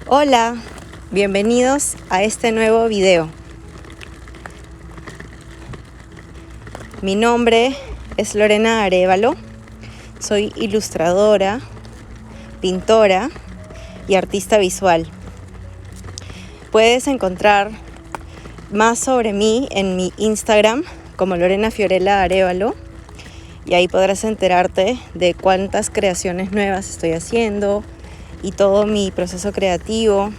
Hola, bienvenidos a este nuevo video. Mi nombre es Lorena Arévalo, soy ilustradora, pintora y artista visual. Puedes encontrar más sobre mí en mi Instagram como Lorena Fiorella Arévalo y ahí podrás enterarte de cuántas creaciones nuevas estoy haciendo y todo mi proceso creativo.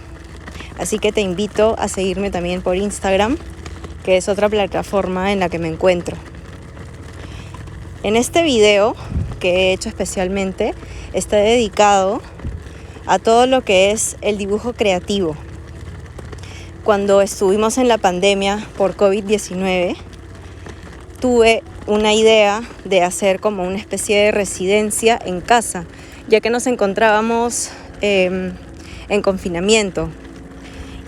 Así que te invito a seguirme también por Instagram, que es otra plataforma en la que me encuentro. En este video que he hecho especialmente está dedicado a todo lo que es el dibujo creativo. Cuando estuvimos en la pandemia por COVID-19, tuve una idea de hacer como una especie de residencia en casa, ya que nos encontrábamos en confinamiento.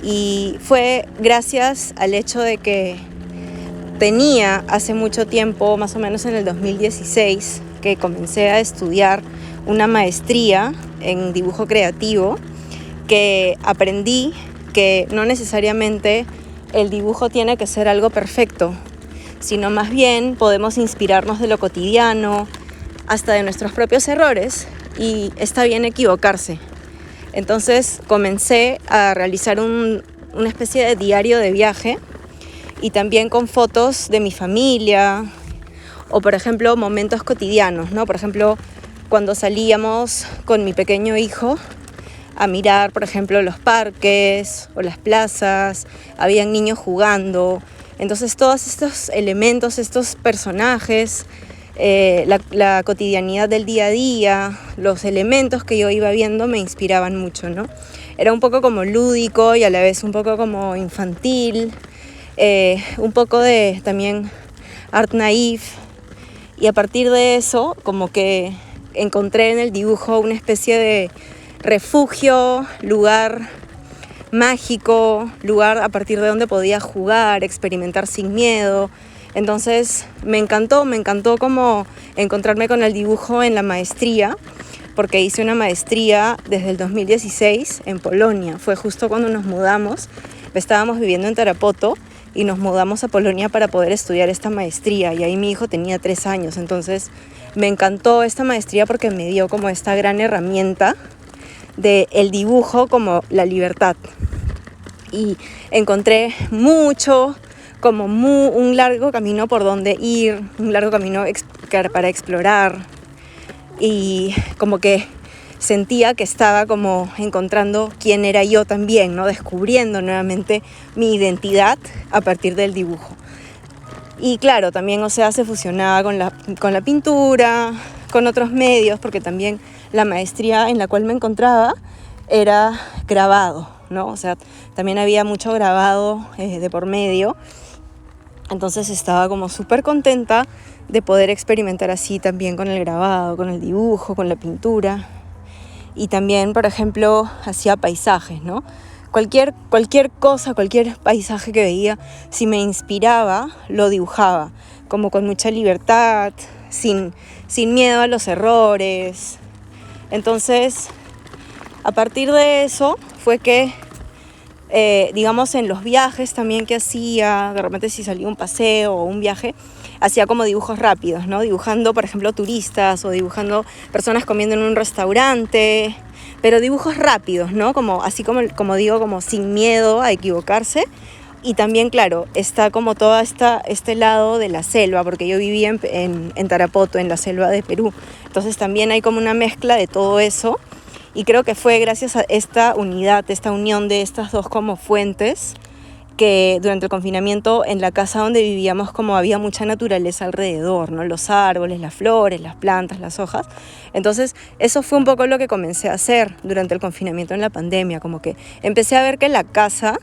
Y fue gracias al hecho de que tenía hace mucho tiempo, más o menos en el 2016, que comencé a estudiar una maestría en dibujo creativo, que aprendí que no necesariamente el dibujo tiene que ser algo perfecto, sino más bien podemos inspirarnos de lo cotidiano, hasta de nuestros propios errores, y está bien equivocarse. Entonces comencé a realizar una especie de diario de viaje y también con fotos de mi familia o, por ejemplo, momentos cotidianos, ¿no? Por ejemplo, cuando salíamos con mi pequeño hijo a mirar, por ejemplo, los parques o las plazas, habían niños jugando. Entonces todos estos elementos, estos personajes, la cotidianidad del día a día, los elementos que yo iba viendo me inspiraban mucho, ¿no? Era un poco como lúdico y a la vez un poco como infantil, un poco de también art naif, y a partir de eso como que encontré en el dibujo una especie de refugio, lugar mágico, lugar a partir de donde podía jugar, experimentar sin miedo. Entonces me encantó como encontrarme con el dibujo en la maestría, porque hice una maestría desde el 2016 en Polonia. Fue justo cuando nos mudamos, estábamos viviendo en Tarapoto y nos mudamos a Polonia para poder estudiar esta maestría, y ahí mi hijo tenía 3 años. Entonces me encantó esta maestría porque me dio como esta gran herramienta del dibujo como la libertad, y encontré un largo camino por donde ir, un largo camino para explorar, y como que sentía que estaba como encontrando quién era yo también, ¿no? Descubriendo nuevamente mi identidad a partir del dibujo. Y claro, también, se fusionaba con la pintura, con otros medios, porque también la maestría en la cual me encontraba era grabado, ¿no? O sea, también había mucho grabado de por medio. Entonces estaba como súper contenta de poder experimentar así también con el grabado, con el dibujo, con la pintura. Y también, por ejemplo, hacía paisajes, ¿no? Cualquier cosa, cualquier paisaje que veía, si me inspiraba, lo dibujaba, como con mucha libertad, sin miedo a los errores. Entonces, a partir de eso fue que, digamos, en los viajes también que hacía, de repente si salía un paseo o un viaje, hacía como dibujos rápidos, ¿no? Dibujando, por ejemplo, turistas o dibujando personas comiendo en un restaurante, pero dibujos rápidos, ¿no? Así como digo, como sin miedo a equivocarse. Y también, claro, está como todo este lado de la selva, porque yo vivía en Tarapoto, en la selva de Perú. Entonces también hay como una mezcla de todo eso. Y creo que fue gracias a esta unidad, esta unión de estas dos como fuentes, que durante el confinamiento en la casa donde vivíamos como había mucha naturaleza alrededor, ¿no? Los árboles, las flores, las plantas, las hojas. Entonces eso fue un poco lo que comencé a hacer durante el confinamiento en la pandemia, como que empecé a ver que la casa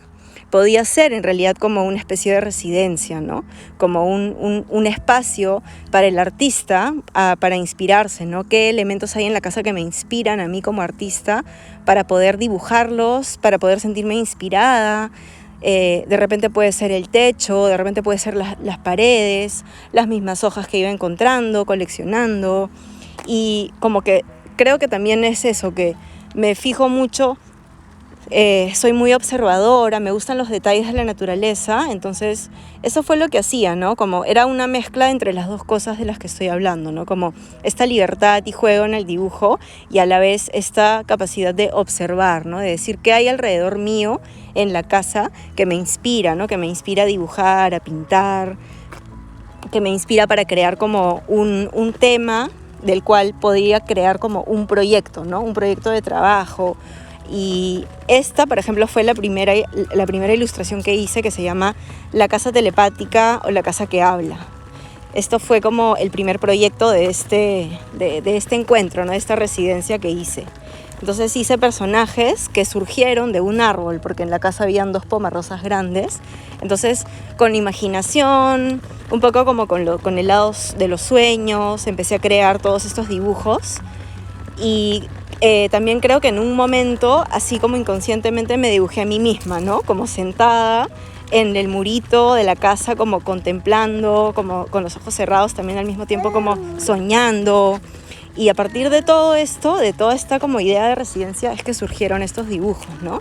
podía ser en realidad como una especie de residencia, ¿no? Como un espacio para el artista, para inspirarse, ¿no? ¿Qué elementos hay en la casa que me inspiran a mí como artista para poder dibujarlos, para poder sentirme inspirada? De repente puede ser el techo, de repente puede ser las paredes, las mismas hojas que iba encontrando, coleccionando. Y como que creo que también es eso, que me fijo mucho Soy muy observadora, me gustan los detalles de la naturaleza, entonces eso fue lo que hacía, ¿no? Como era una mezcla entre las dos cosas de las que estoy hablando, ¿no? Como esta libertad y juego en el dibujo y a la vez esta capacidad de observar, ¿no? De decir qué hay alrededor mío en la casa que me inspira, ¿no? Que me inspira a dibujar, a pintar, que me inspira para crear como un tema del cual podría crear como un proyecto, ¿no? Un proyecto de trabajo. Y esta, por ejemplo, fue la primera ilustración que hice, que se llama La casa telepática o la casa que habla. Esto fue como el primer proyecto de este encuentro, ¿no? De esta residencia que hice. Entonces hice personajes que surgieron de un árbol, porque en la casa habían 2 pomarrosas grandes. Entonces, con imaginación, un poco como con el lado de los sueños, empecé a crear todos estos dibujos. Y también creo que en un momento, así como inconscientemente, me dibujé a mí misma, ¿no? Como sentada en el murito de la casa, como contemplando, como con los ojos cerrados, también al mismo tiempo como soñando. Y a partir de todo esto, de toda esta como idea de residencia, es que surgieron estos dibujos, ¿no?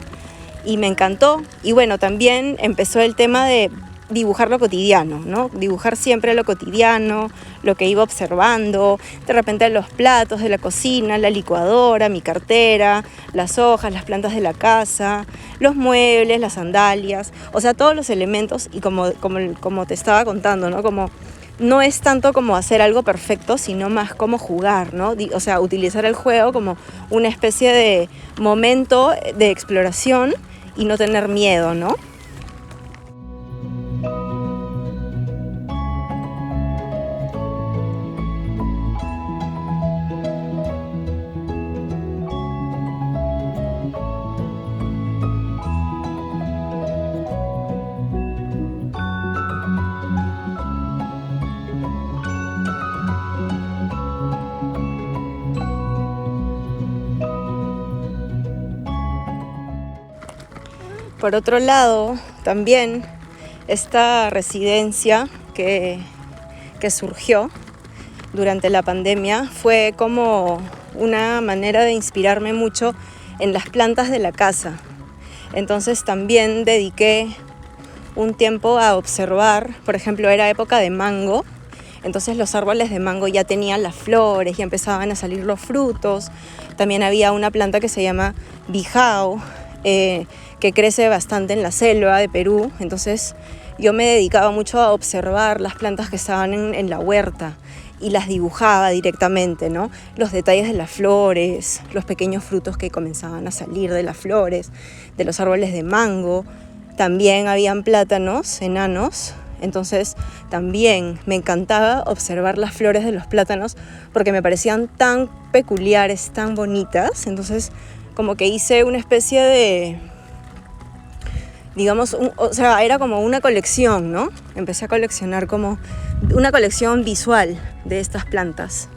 Y me encantó. Y bueno, también empezó el tema de dibujar lo cotidiano, ¿no? Dibujar siempre lo cotidiano, lo que iba observando, de repente los platos de la cocina, la licuadora, mi cartera, las hojas, las plantas de la casa, los muebles, las sandalias, o sea, todos los elementos. Y como te estaba contando, ¿no? Como no es tanto como hacer algo perfecto, sino más como jugar, ¿no? O sea, utilizar el juego como una especie de momento de exploración y no tener miedo, ¿no? Por otro lado, también esta residencia que surgió durante la pandemia fue como una manera de inspirarme mucho en las plantas de la casa. Entonces también dediqué un tiempo a observar, por ejemplo, era época de mango, entonces los árboles de mango ya tenían las flores, ya empezaban a salir los frutos. También había una planta que se llama bijao, que crece bastante en la selva de Perú. Entonces yo me dedicaba mucho a observar las plantas que estaban en la huerta y las dibujaba directamente, ¿no? Los detalles de las flores, los pequeños frutos que comenzaban a salir de las flores, de los árboles de mango. También habían plátanos enanos, entonces también me encantaba observar las flores de los plátanos porque me parecían tan peculiares, tan bonitas. Entonces como que hice una especie de, digamos, o sea, era como una colección, ¿no? Empecé a coleccionar como una colección visual de estas plantas.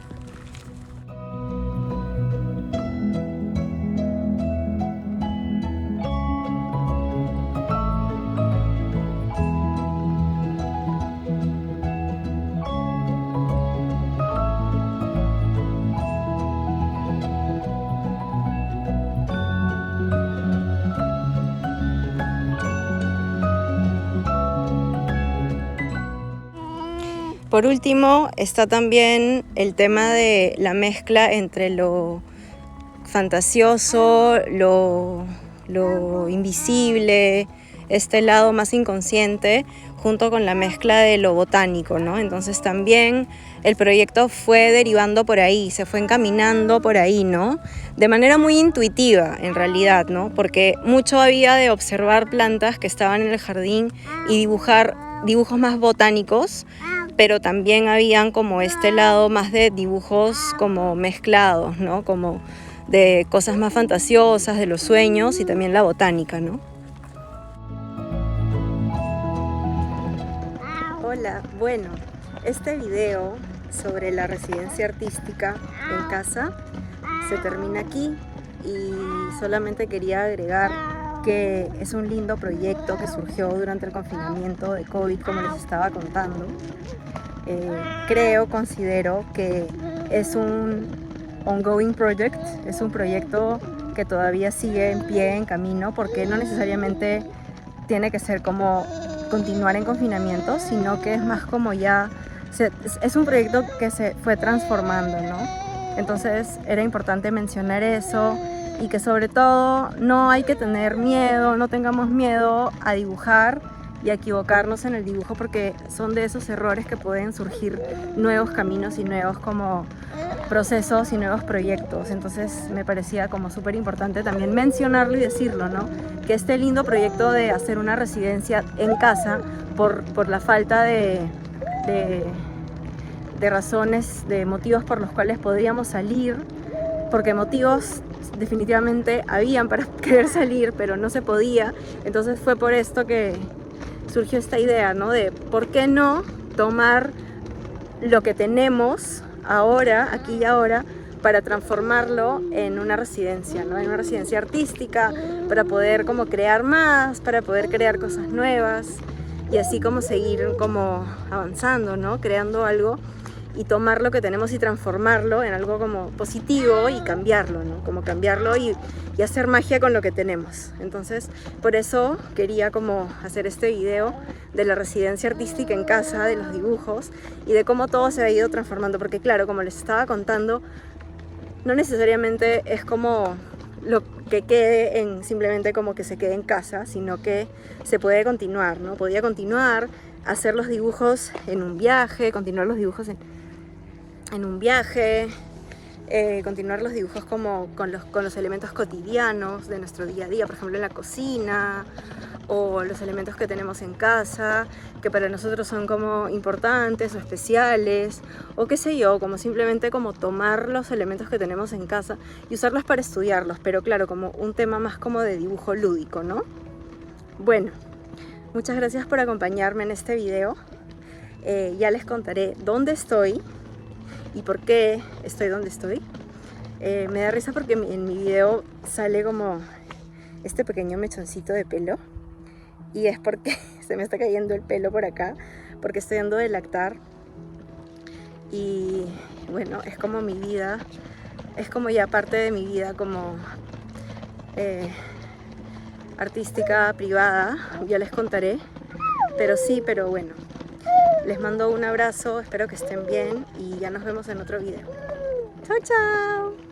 Por último, está también el tema de la mezcla entre lo fantasioso, lo invisible, este lado más inconsciente, junto con la mezcla de lo botánico, ¿no? Entonces también el proyecto fue derivando por ahí, se fue encaminando por ahí, ¿no? De manera muy intuitiva, en realidad, ¿no? Porque mucho había de observar plantas que estaban en el jardín y dibujar dibujos más botánicos, pero también habían como este lado más de dibujos como mezclados, ¿no? Como de cosas más fantasiosas, de los sueños y también la botánica, ¿no? Hola, bueno, este video sobre la residencia artística en casa se termina aquí y solamente quería agregar que es un lindo proyecto que surgió durante el confinamiento de COVID, como les estaba contando. Considero que es un ongoing project, es un proyecto que todavía sigue en pie, en camino, porque no necesariamente tiene que ser como continuar en confinamiento, sino que es más como es un proyecto que se fue transformando, ¿no? Entonces era importante mencionar eso y que sobre todo no hay que tener miedo, no tengamos miedo a dibujar y a equivocarnos en el dibujo, porque son de esos errores que pueden surgir nuevos caminos y nuevos como procesos y nuevos proyectos. Entonces me parecía como súper importante también mencionarlo y decirlo, ¿no? Que este lindo proyecto de hacer una residencia en casa por la falta de razones, de motivos por los cuales podríamos salir, porque motivos definitivamente habían para querer salir, pero no se podía. Entonces fue por esto que surgió esta idea, ¿no? De por qué no tomar lo que tenemos ahora, aquí y ahora, para transformarlo en una residencia, ¿no? En una residencia artística, para poder como crear más, para poder crear cosas nuevas y así como seguir como avanzando, ¿no? Creando algo y tomar lo que tenemos y transformarlo en algo como positivo y cambiarlo, ¿no? Como cambiarlo y hacer magia con lo que tenemos. Entonces, por eso quería como hacer este video de la residencia artística en casa, de los dibujos y de cómo todo se ha ido transformando, porque claro, como les estaba contando, no necesariamente es como lo que quede en simplemente como que se quede en casa, sino que se puede continuar, ¿no? Podía continuar, hacer los dibujos en un viaje, continuar los dibujos en un viaje, continuar los dibujos como con los elementos cotidianos de nuestro día a día, por ejemplo en la cocina, o los elementos que tenemos en casa, que para nosotros son como importantes o especiales, o qué sé yo, como simplemente como tomar los elementos que tenemos en casa y usarlos para estudiarlos, pero claro, como un tema más como de dibujo lúdico, ¿no? Bueno, muchas gracias por acompañarme en este video. Ya les contaré dónde estoy y por qué estoy donde estoy. Me da risa porque en mi video sale como este pequeño mechoncito de pelo y es porque se me está cayendo el pelo por acá porque estoy dando de lactar y bueno, es como mi vida, es como ya parte de mi vida como artística privada, ya les contaré, pero bueno, les mando un abrazo, espero que estén bien y ya nos vemos en otro video. ¡Chao, chao!